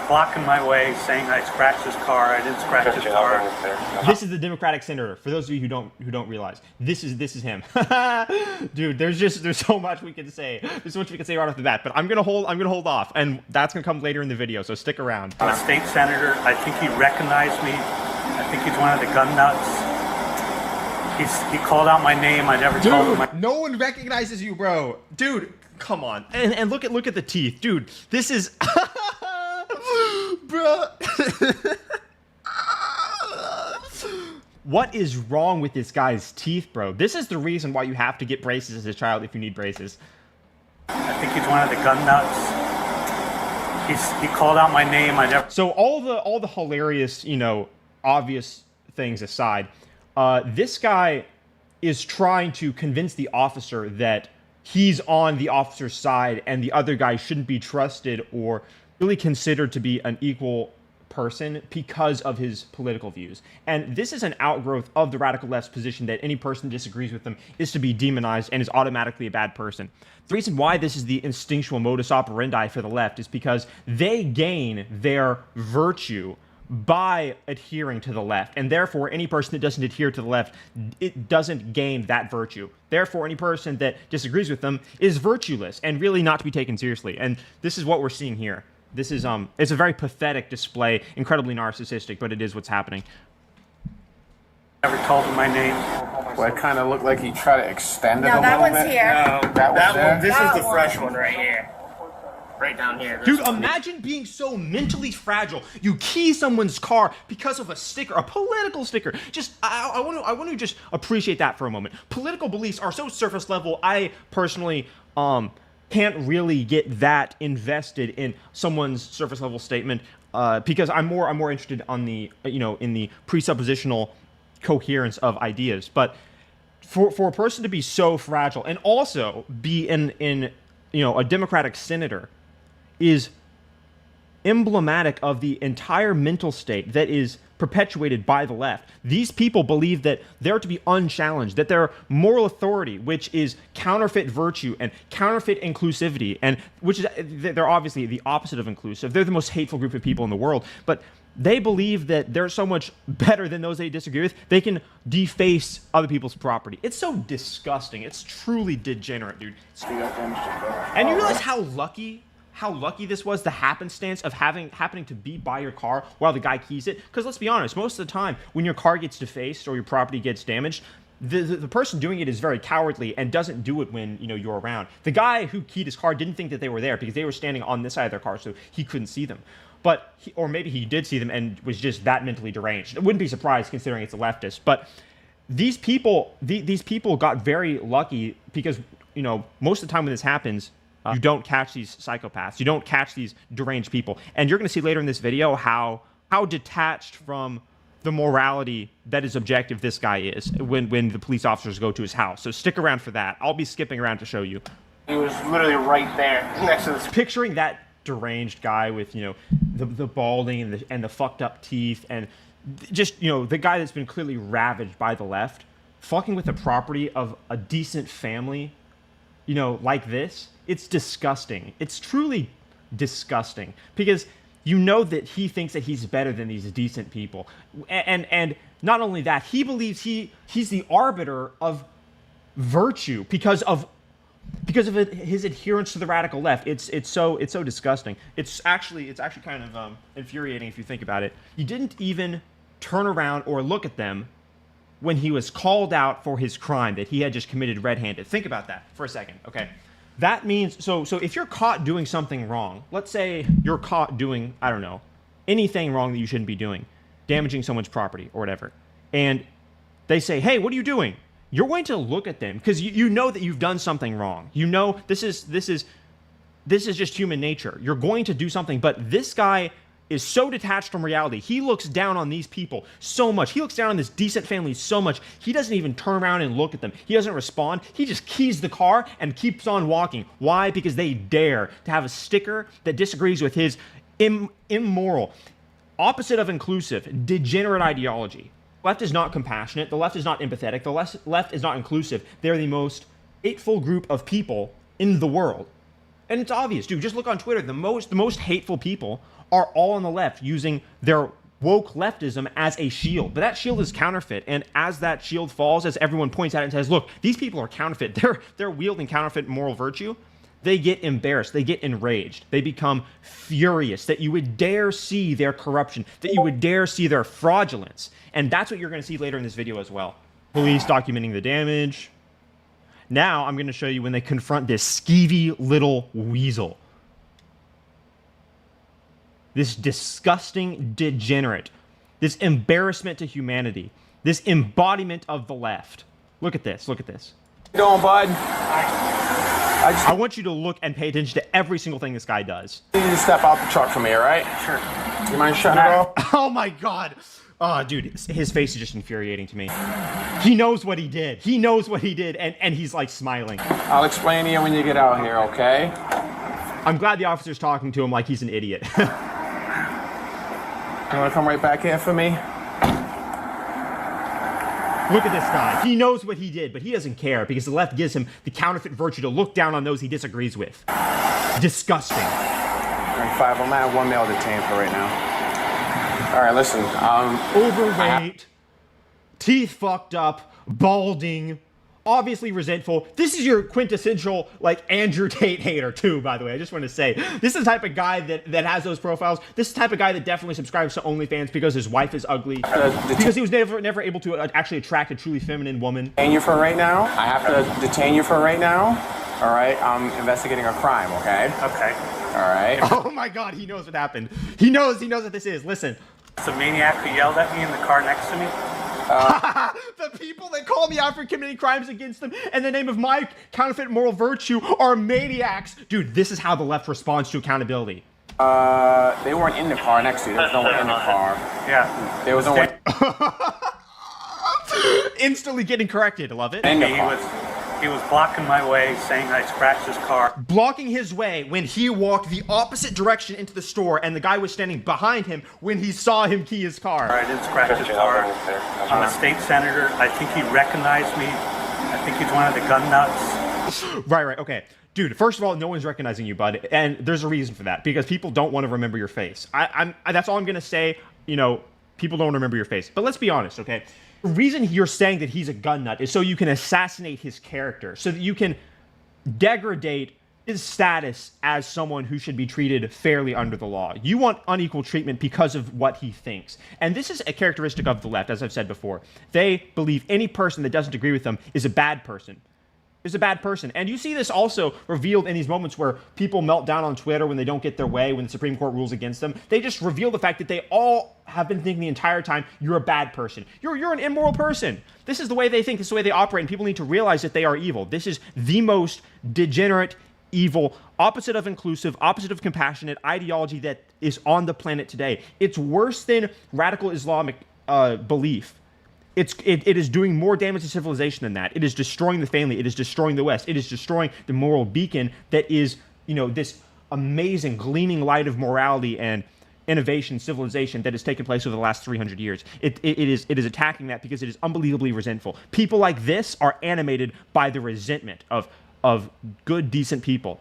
blocking my way, saying I scratched his car. I didn't scratch his car. This is the Democratic senator. For those of you who don't realize, this is him. Dude, there's so much we can say. There's so much we can say right off the bat. But I'm gonna hold off, and that's gonna come later in the video. So stick around. I'm a state senator. I think he recognized me. I think he's one of the gun nuts. He called out my name. I never told him. No one recognizes you, bro. Dude, come on. And look at the teeth, dude. This is, bro. What is wrong with this guy's teeth, bro? This is the reason why you have to get braces as a child if you need braces. I think he's one of the gun nuts. He called out my name. I never. So all the hilarious, obvious things aside. This guy is trying to convince the officer that he's on the officer's side and the other guy shouldn't be trusted or really considered to be an equal person because of his political views. And this is an outgrowth of the radical left's position that any person who disagrees with them is to be demonized and is automatically a bad person. The reason why this is the instinctual modus operandi for the left is because they gain their virtue by adhering to the left, and therefore any person that doesn't adhere to the left, it doesn't gain that virtue. Therefore any person that disagrees with them is virtueless and really not to be taken seriously. And this is what we're seeing here. This is it's a very pathetic display, incredibly narcissistic, but it is what's happening. Never told him my name. Well, it kind of looked like he tried to extend it No, a that little one's bit. here. No, That one. This That is the one. fresh one right here. Right down here. Dude, imagine being so mentally fragile. You key someone's car because of a sticker, a political sticker. Just, I want to just appreciate that for a moment. Political beliefs are so surface level. I personally can't really get that invested in someone's surface level statement because I'm more interested on the in the presuppositional coherence of ideas. But for a person to be so fragile and also be in a Democratic senator is emblematic of the entire mental state that is perpetuated by the left. These people believe that they're to be unchallenged, that their moral authority, which is counterfeit virtue and counterfeit inclusivity, and which is, they're obviously the opposite of inclusive. They're the most hateful group of people in the world, but they believe that they're so much better than those they disagree with, they can deface other people's property. It's so disgusting. It's truly degenerate, dude. And you realize how lucky this was, the happenstance of happening to be by your car while the guy keys it? Because let's be honest, most of the time when your car gets defaced or your property gets damaged, the person doing it is very cowardly and doesn't do it when you're around. The guy who keyed his car didn't think that they were there because they were standing on this side of their car, so he couldn't see them. But or maybe he did see them and was just that mentally deranged. I wouldn't be surprised considering it's a leftist. But these people got very lucky because most of the time when this happens, you don't catch these psychopaths. You don't catch these deranged people. And you're going to see later in this video how detached from the morality that is objective this guy is when the police officers go to his house. So stick around for that. I'll be skipping around to show you. He was literally right there next to this. Picturing that deranged guy with the balding and the fucked up teeth and just the guy that's been clearly ravaged by the left, fucking with the property of a decent family, like this. It's disgusting. It's truly disgusting because that he thinks that he's better than these decent people, and not only that, he believes he's the arbiter of virtue because of his adherence to the radical left. It's so disgusting. It's actually kind of infuriating if you think about it. He didn't even turn around or look at them when he was called out for his crime that he had just committed red-handed. Think about that for a second, okay? That means, so if you're caught doing something wrong, let's say you're caught doing, I don't know, anything wrong that you shouldn't be doing, damaging someone's property or whatever, and they say, hey, what are you doing? You're going to look at them because you know that you've done something wrong. This is just human nature. You're going to do something, but this guy is so detached from reality. He looks down on these people so much. He looks down on this decent family so much. He doesn't even turn around and look at them. He doesn't respond. He just keys the car and keeps on walking. Why? Because they dare to have a sticker that disagrees with his immoral, opposite of inclusive, degenerate ideology. The left is not compassionate. The left is not empathetic. The left is not inclusive. They're the most hateful group of people in the world. And it's obvious, dude. Just look on Twitter. The most hateful people are all on the left using their woke leftism as a shield. But that shield is counterfeit. And as that shield falls, as everyone points at it and says, look, these people are counterfeit. They're wielding counterfeit moral virtue. They get embarrassed. They get enraged. They become furious that you would dare see their corruption, that you would dare see their fraudulence. And that's what you're going to see later in this video as well. Police documenting the damage. Now I'm going to show you when they confront this skeevy little weasel. This disgusting degenerate. This embarrassment to humanity. This embodiment of the left. Look at this. Look at this. How you doing, bud? I want you to look and pay attention to every single thing this guy does. You need to step out the truck for me, all right? Sure. You mind shutting it off? Oh my god. Oh, dude, his face is just infuriating to me. He knows what he did. He knows what he did, and he's like smiling. I'll explain to you when you get out here, okay? I'm glad the officer's talking to him like he's an idiot. You wanna come right back here for me? Look at this guy. He knows what he did, but he doesn't care because the left gives him the counterfeit virtue to look down on those he disagrees with. Disgusting. All right, 5, I'm at 1 male detained for right now. All right, listen, Overweight, teeth fucked up, balding, obviously resentful. This is your quintessential, like, Andrew Tate hater, too, by the way. I just want to say, this is the type of guy that has those profiles. This is the type of guy that definitely subscribes to OnlyFans because his wife is ugly. Because he was never able to actually attract a truly feminine woman. detain you for right now. I have to detain you for right now. All right, I'm investigating a crime, okay? Okay. All right. Oh my god, he knows what happened. He knows what this is. Listen. It's the maniac who yelled at me in the car next to me. The people that call me out for committing crimes against them in the name of my counterfeit moral virtue are maniacs. Dude, this is how the left responds to accountability. They weren't in the car next to you. There was no one in the car. Yeah. There was no one Instantly getting corrected. Love it. in the He car. was blocking my way, saying I scratched his car. Blocking his way when he walked the opposite direction into the store and the guy was standing behind him when he saw him key his car. I didn't scratch his car. I'm a state senator. I think he recognized me. I think he's one of the gun nuts. Right, okay. Dude, first of all, no one's recognizing you, bud, and there's a reason for that, because people don't want to remember your face. That's all I'm going to say, people don't remember your face. But let's be honest, okay? The reason you're saying that he's a gun nut is so you can assassinate his character, so that you can degrade his status as someone who should be treated fairly under the law. You want unequal treatment because of what he thinks. And this is a characteristic of the left, as I've said before. They believe any person that doesn't agree with them is a bad person. Is a bad person. And you see this also revealed in these moments where people melt down on Twitter when they don't get their way, when the Supreme Court rules against them. They just reveal the fact that they all have been thinking the entire time, you're a bad person. You're an immoral person. This is the way they think. This is the way they operate. And people need to realize that they are evil. This is the most degenerate, evil, opposite of inclusive, opposite of compassionate ideology that is on the planet today. It's worse than radical Islamic belief. It is doing more damage to civilization than that. It is destroying the family. It is destroying the West. It is destroying the moral beacon that is, this amazing gleaming light of morality and innovation, civilization that has taken place over the last 300 years. It is attacking that because it is unbelievably resentful. People like this are animated by the resentment of good, decent people.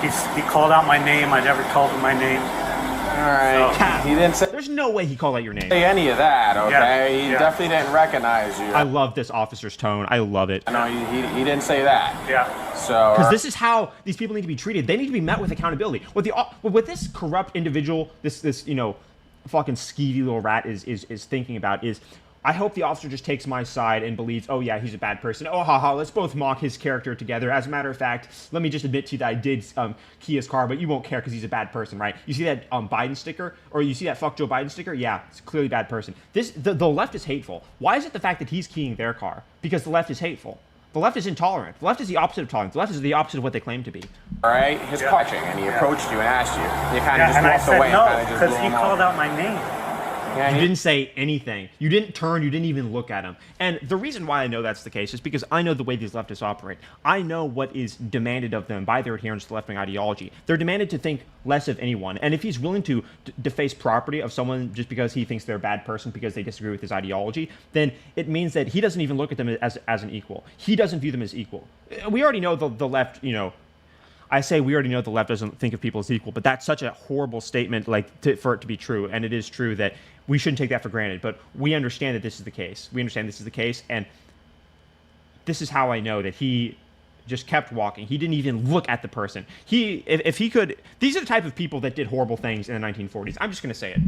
He called out my name. I never told him my name. All right. He didn't say There's no way he called out your name. any of that, okay? He yeah. definitely didn't recognize you. I love this officer's tone. I love it. No, he didn't say that. Yeah. So Because this is how these people need to be treated. They need to be met with accountability. What this corrupt individual, this fucking skeevy little rat is thinking about is, I hope the officer just takes my side and believes, oh yeah, he's a bad person. Oh, haha, let's both mock his character together. As a matter of fact, let me just admit to you that I did key his car, but you won't care because he's a bad person, right? You see that Biden sticker? Or you see that fuck Joe Biden sticker? Yeah, it's clearly a bad person. The left is hateful. Why is it the fact that he's keying their car? Because the left is hateful. The left is intolerant. The left is the opposite of tolerant. The left is the opposite of what they claim to be. all right, his clutching, and he approached you and asked you. You kind of Yeah, and I just walked said away no and kind of just because blew he him called off. out my name. Yeah, You he- didn't say anything. You didn't turn. You didn't even look at him. And the reason why I know that's the case is because I know the way these leftists operate. I know what is demanded of them by their adherents to left-wing ideology. They're demanded to think less of anyone. And if he's willing to deface property of someone just because he thinks they're a bad person because they disagree with his ideology, then it means that he doesn't even look at them as an equal. He doesn't view them as equal. We already know the left, I say we already know the left doesn't think of people as equal, but that's such a horrible statement, like for it to be true. And it is true that we shouldn't take that for granted. But we understand that this is the case. We understand this is the case, and this is how I know that he just kept walking. He didn't even look at the person. If he could, these are the type of people that did horrible things in the 1940s. I'm just going to say it.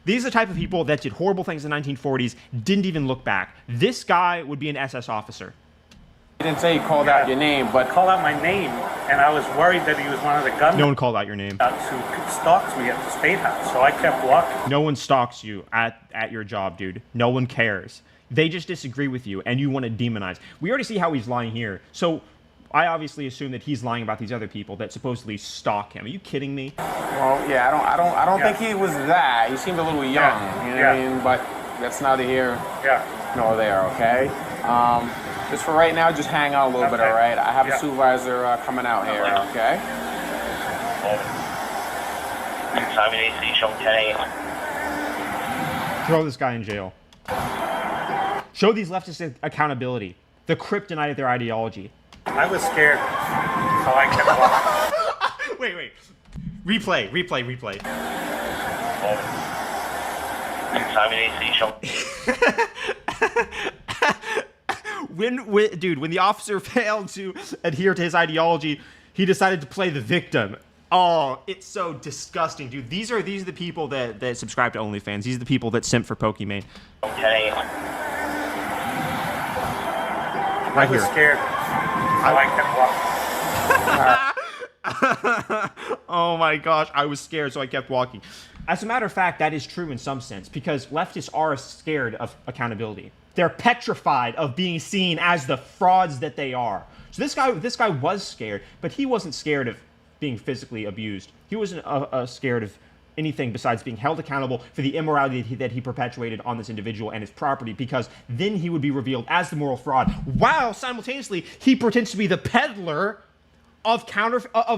These are the type of people that did horrible things in the 1940s, didn't even look back. This guy would be an SS officer. He didn't say he called out your name, but Called out my name, and I was worried that he was one of the gun No one called out your name. nuts who stalked me at the State House, so I kept walking. No one stalks you at your job, dude. No one cares. They just disagree with you, and you want to demonize. We already see how he's lying here. So I obviously assume that he's lying about these other people that supposedly stalk him. Are you kidding me? well, yeah, I don't think he was that. He seemed a little young, Yeah. you know Yeah. what I mean? But that's neither here Yeah. nor there, okay? Just for right now, just hang out a little bit, Okay. all right? I have Yeah. a supervisor coming out here, okay? Examination show 10 a.m. Throw this guy in jail. Show these leftists accountability. The kryptonite of their ideology. I was scared, so I kept walking. Wait. Replay. Examination show. When the officer failed to adhere to his ideology, he decided to play the victim. Oh, it's so disgusting, dude. These are the people that subscribe to OnlyFans. These are the people that simp for Pokimane. 10 a.m. Right I was here. scared, so I kept walking. Oh my gosh, I was scared, so I kept walking. As a matter of fact, that is true in some sense, because leftists are scared of accountability. They're petrified of being seen as the frauds that they are. So this guy was scared, but he wasn't scared of being physically abused. He wasn't scared of anything besides being held accountable for the immorality that he perpetuated on this individual and his property, because then he would be revealed as the moral fraud, while simultaneously he pretends to be the peddler of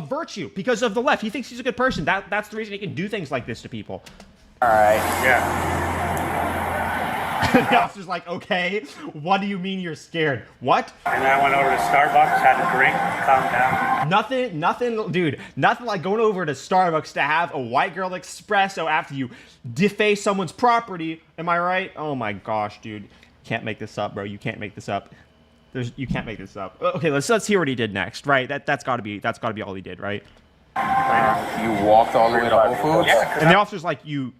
virtue because of the left. He thinks he's a good person. That's the reason he can do things like this to people. All right. Yeah. The officer's like, okay, what do you mean you're scared? What? And I went over to Starbucks, had a drink, calmed down. Nothing, dude, nothing like going over to Starbucks to have a white girl espresso after you deface someone's property. Am I right? Oh my gosh, dude. Can't make this up, bro. You can't make this up. You can't make this up. Okay, let's hear what he did next, right? That's gotta be all he did, right? You walked all the way to Whole Foods? Yeah, And the officer's like, you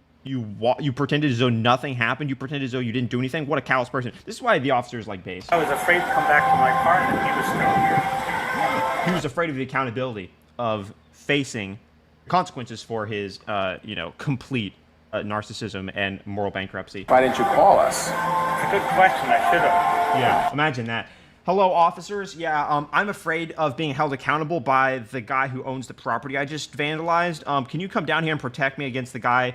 pretended as though nothing happened. You pretended as though you didn't do anything. What a callous person. This is why the officer's like base. I was afraid to come back to my car, and he was still here. He was afraid of the accountability of facing consequences for his, complete narcissism and moral bankruptcy. Why didn't you call us? It's a good question. I should have. Yeah, imagine that. Hello, officers. Yeah, I'm afraid of being held accountable by the guy who owns the property I just vandalized. Can you come down here and protect me against the guy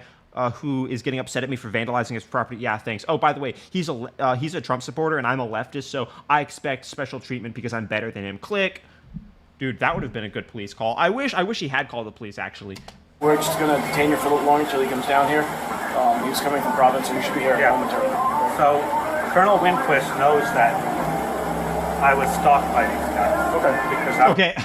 who is getting upset at me for vandalizing his property? Yeah, thanks. Oh, by the way, he's a Trump supporter and I'm a leftist, so I expect special treatment because I'm better than him. Click. Dude, that would have been a good police call. I wish he had called the police, actually. We're just going to detain you for a little longer until he comes down here. He's coming from Providence, and you should be here Yeah. momentarily. So Colonel Winquist knows that I was stalked by these guys. Okay. Because I, Okay.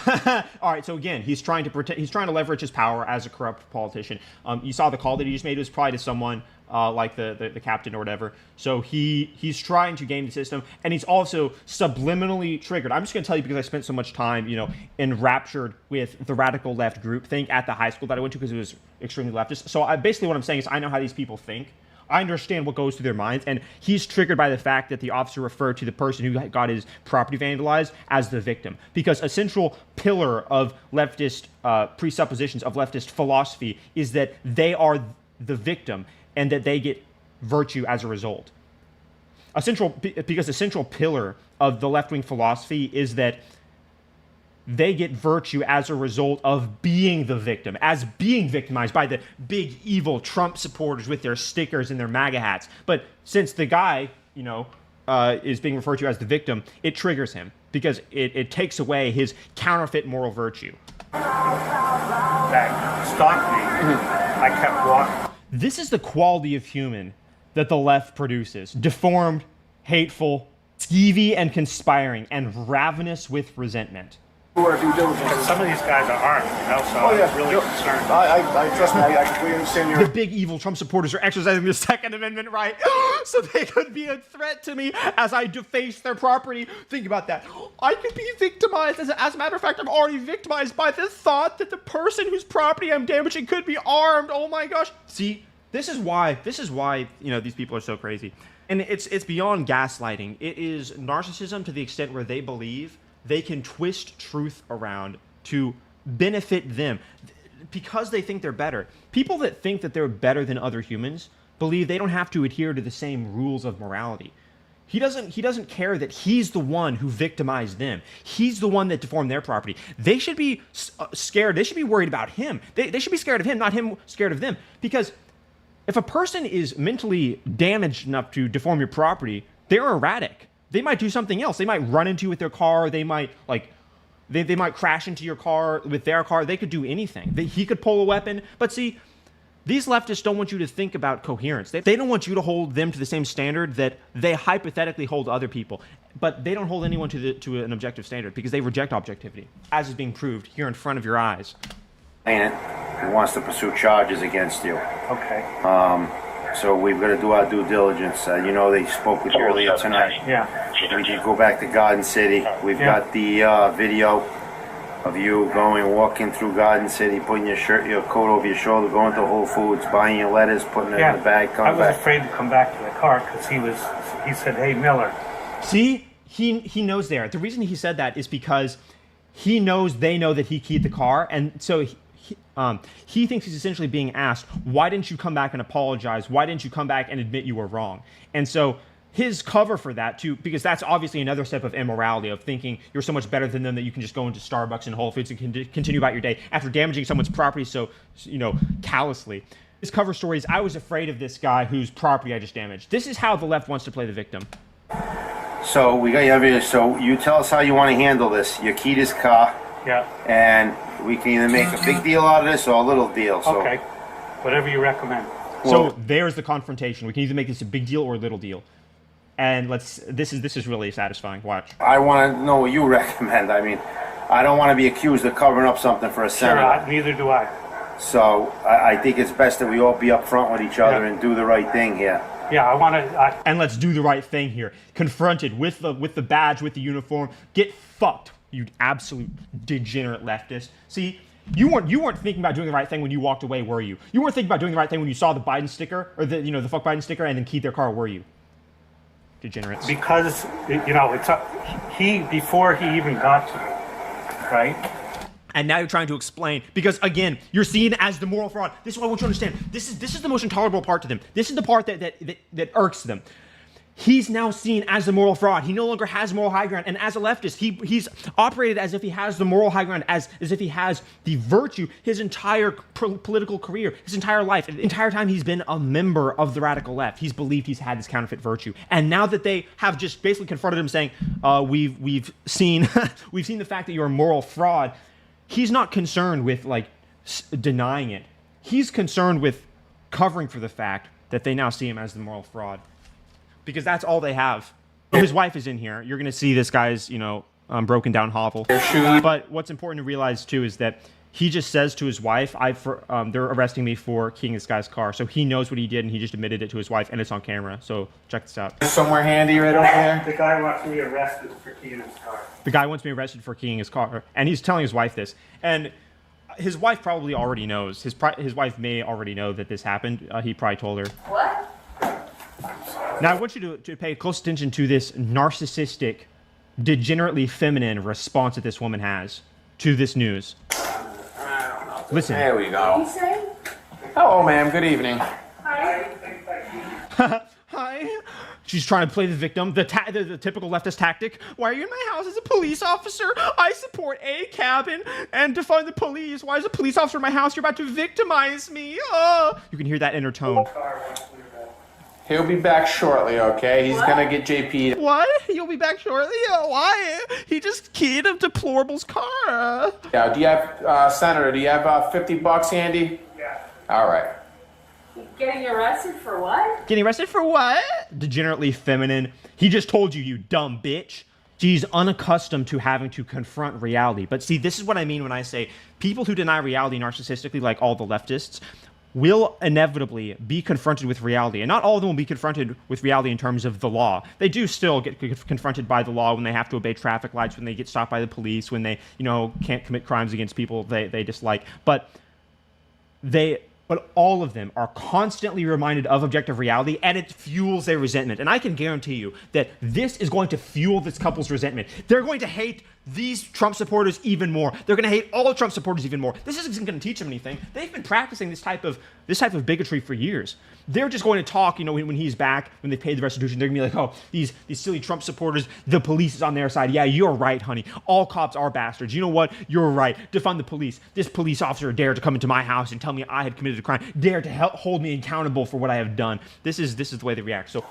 All right. So again, he's trying to leverage his power as a corrupt politician. You saw the call that he just made. It was probably to someone like the captain or whatever. So he's trying to game the system, and he's also subliminally triggered. I'm just going to tell you because I spent so much time, enraptured with the radical left group think at the high school that I went to because it was extremely leftist. So basically what I'm saying is I know how these people think. I understand what goes through their minds, and he's triggered by the fact that the officer referred to the person who got his property vandalized as the victim. Because a central pillar of leftist presuppositions, of leftist philosophy, is that they are the victim and that they get virtue as a result. Because a central pillar of the left-wing philosophy is that they get virtue as a result of being the victim, as being victimized by the big evil Trump supporters with their stickers and their MAGA hats. But since the guy, is being referred to as the victim, it triggers him because it takes away his counterfeit moral virtue. that stalked me, I kept walking. This is the quality of human that the left produces. Deformed, hateful, skeevy and conspiring, and ravenous with resentment. do our due diligence. But some of these guys are armed, you know, so Oh, yeah. I'm really Yep. concerned. I trust me. I completely understand The your. big evil Trump supporters are exercising their Second Amendment right so they could be a threat to me as I deface their property. Think about that. I could be victimized. As a matter of fact, I'm already victimized by the thought that the person whose property I'm damaging could be armed. Oh my gosh. See, this is why, you know, these people are so crazy. And it's beyond gaslighting. It is narcissism to the extent where they believe they can twist truth around to benefit them because they think they're better. People that think that they're better than other humans believe they don't have to adhere to the same rules of morality. He doesn't care that he's the one who victimized them. He's the one that deformed their property. They should be scared. They should be worried about him. They should be scared of him, not him scared of them. Because if a person is mentally damaged enough to deform your property, they're erratic. They might do something else. They might run into you with their car. They might they might crash into your car with their car. They could do anything. He could pull a weapon. But see, these leftists don't want you to think about coherence. They don't want you to hold them to the same standard that they hypothetically hold other people. But they don't hold anyone to an objective standard because they reject objectivity, as is being proved here in front of your eyes. He wants to pursue charges against you. Okay. So we've got to do our due diligence. You know, they spoke with you earlier tonight. Yeah. We did go back to Garden City. We've got the video of you walking through Garden City, putting your coat over your shoulder, going to Whole Foods, buying your letters, putting it in the bag, I coming was back. afraid to come back to the car because he said, "Hey, Miller." See, he knows there. The reason he said that is because he knows they know that he keyed the car, and so he thinks he's essentially being asked, why didn't you come back and apologize? Why didn't you come back and admit you were wrong? And so his cover for that too, because that's obviously another step of immorality, of thinking you're so much better than them that you can just go into Starbucks and Whole Foods and continue about your day after damaging someone's property so, you know, callously. His cover story is, I was afraid of this guy whose property I just damaged. This is how the left wants to play the victim. So we got your video. So you tell us how you want to handle this. You keyed his car. Yeah. And we can either make a big deal out of this or a little deal. So. Okay. Whatever you recommend. So there's the confrontation. We can either make this a big deal or a little deal. And this is really satisfying. Watch. I want to know what you recommend. I mean, I don't want to be accused of covering up something for a senator. Sure, neither do I. So I think it's best that we all be upfront with each other and do the right thing here. Yeah, I want to. And let's do the right thing here. Confronted with the badge, with the uniform. Get fucked, you absolute degenerate leftist. See, you weren't thinking about doing the right thing when you walked away, were you? You weren't thinking about doing the right thing when you saw the Biden sticker or the fuck Biden sticker and then keyed their car, were you? Degenerates. Because it's before he even got to me, right? And now you're trying to explain, because again, you're seen as the moral fraud. This is what I want you to understand. This is the most intolerable part to them. This is the part that irks them. He's now seen as the moral fraud. He no longer has moral high ground. And as a leftist, he's operated as if he has the moral high ground, as if he has the virtue his entire political career, his entire life. The entire time he's been a member of the radical left, he's believed he's had this counterfeit virtue. And now that they have just basically confronted him saying, we've seen we've seen the fact that you're a moral fraud, he's not concerned with denying it. He's concerned with covering for the fact that they now see him as the moral fraud. Because that's all they have. His wife is in here. You're going to see this guy's, broken down hovel. But what's important to realize, too, is that he just says to his wife, they're arresting me for keying this guy's car. So he knows what he did, and he just admitted it to his wife, and it's on camera. So check this out. Somewhere handy right over there. The guy wants me arrested for keying his car. The guy wants me arrested for keying his car, and he's telling his wife this. And his wife probably already knows. His wife may already know that this happened. He probably told her. What? Now, I want you to pay close attention to this narcissistic, degenerately feminine response that this woman has to this news. Listen. There we What go. you say? Hello, ma'am. Good evening. Hi. Hi. She's trying to play the victim, the typical leftist tactic. Why are you in my house as a police officer? I support a cabin and defund the police. Why is a police officer in my house? You're about to victimize me. Oh. You can hear that inner tone. He'll be back shortly, okay? He's gonna get JP'd. What? You'll be back shortly? Why? He just keyed a deplorable's car. Yeah, do you have, Senator, do you have $50 handy? Yeah. All right. Getting arrested for what? Getting arrested for what? Degenerately feminine. He just told you, you dumb bitch. She's unaccustomed to having to confront reality. But see, this is what I mean when I say people who deny reality narcissistically, like all the leftists, will inevitably be confronted with reality. And not all of them will be confronted with reality in terms of the law. They do still get confronted by the law when they have to obey traffic lights, when they get stopped by the police, when they, can't commit crimes against people they dislike. But all of them are constantly reminded of objective reality, and it fuels their resentment. And I can guarantee you that this is going to fuel this couple's resentment. They're going to hate these Trump supporters even more. They're going to hate all Trump supporters even more. This isn't going to teach them anything. They've been practicing this type of bigotry for years. They're just going to talk, when he's back, when they pay the restitution, they're going to be like, oh, these silly Trump supporters, the police is on their side. Yeah, you're right, honey. All cops are bastards. You know what? You're right. Defund the police. This police officer dared to come into my house and tell me I had committed a crime, dared to hold me accountable for what I have done. This is the way they react. So,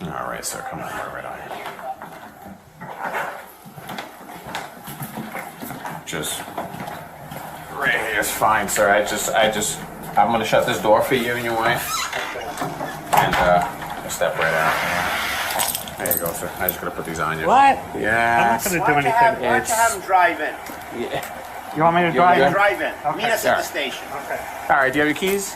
All right, sir, come on, we're right on here. Just right here is fine, sir. I'm gonna shut this door for you and your wife, and just step right out. There you go, sir. I just gotta put these on you. What? Yeah. I'm not going to do anything. Why don't you have him drive in? Yeah. You want me to You drive? good? Drive in. Okay. Meet us at the station. Okay. All right. Do you have your keys?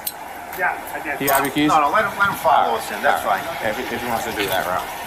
Yeah, I did. Do you have your keys? No, let him follow us in. That's fine. If he wants to do that route.